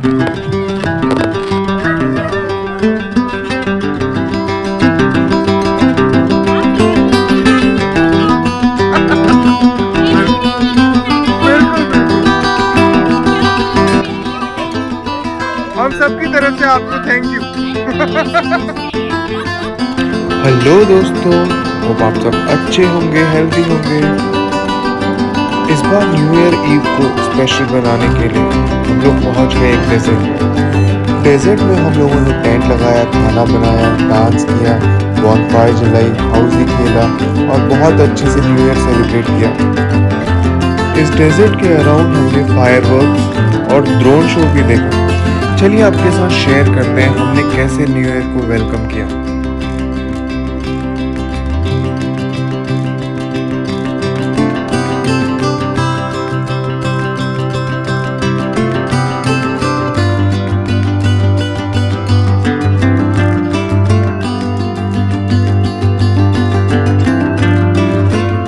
हम सबकी तरफ से आपको थैंक यू। हेलो दोस्तों, होप आप सब अच्छे होंगे, हेल्दी होंगे। इस बार न्यू ईयर ईव को स्पेशल बनाने के लिए हम लोग पहुंच गए एक डेजर्ट में। डेजर्ट में हम लोगों ने टेंट लगाया, खाना बनाया, डांस किया, बॉनफायर जलाई, हाउसी खेला और बहुत अच्छे से न्यू ईयर सेलिब्रेट किया। इस डेजर्ट के अराउंड हमने फायरवर्क्स और ड्रोन शो भी देखा। चलिए आपके साथ शेयर करते हैं हमने कैसे न्यू ईयर को वेलकम किया।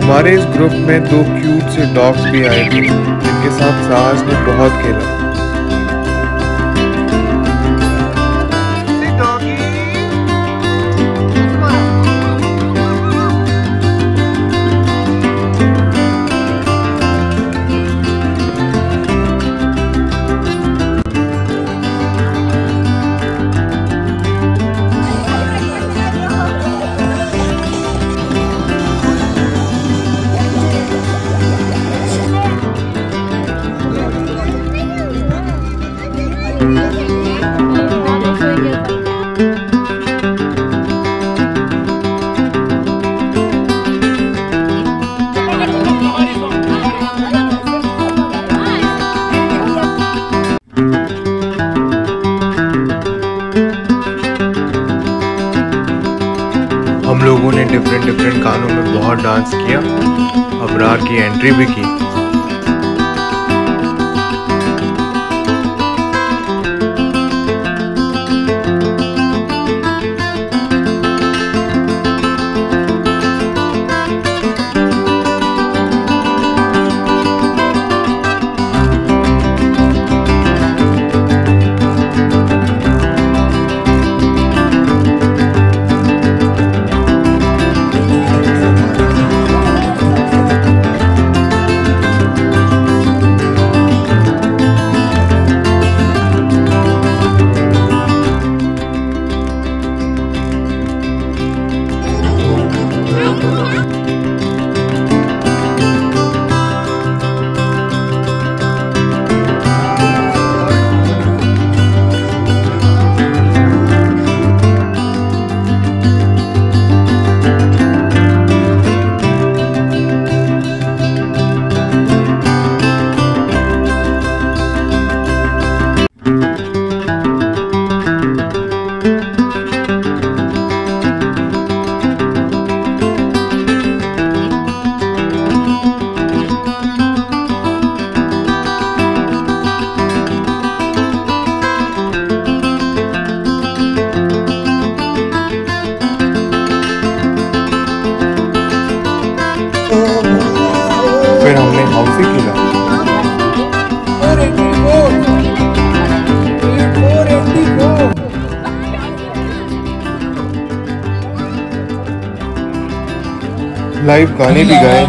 हमारे इस ग्रुप में 2 क्यूट से डॉग्स भी आए थे जिनके साथ साहस ने बहुत खेला। हम लोगों ने डिफरेंट गानों में बहुत डांस किया, अबरार की एंट्री भी की। फिर हमने हाउसी खेला। लाइव गाने भी गाए।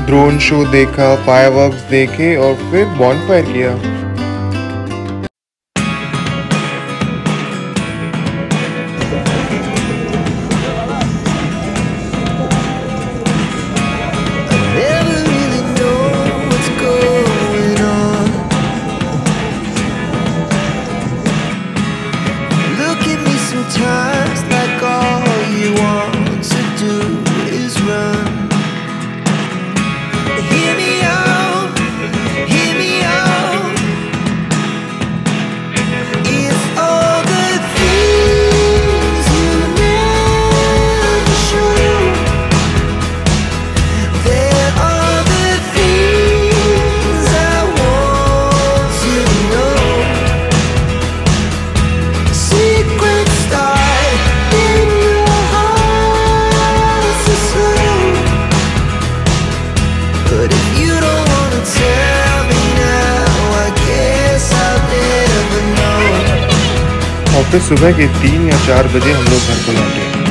ड्रोन शो देखा, फायरवर्क्स देखे और फिर बॉनफायर किया। Sometimes like all you want to do is run. फिर सुबह के 3 या 4 बजे हम लोग घर को लौटे।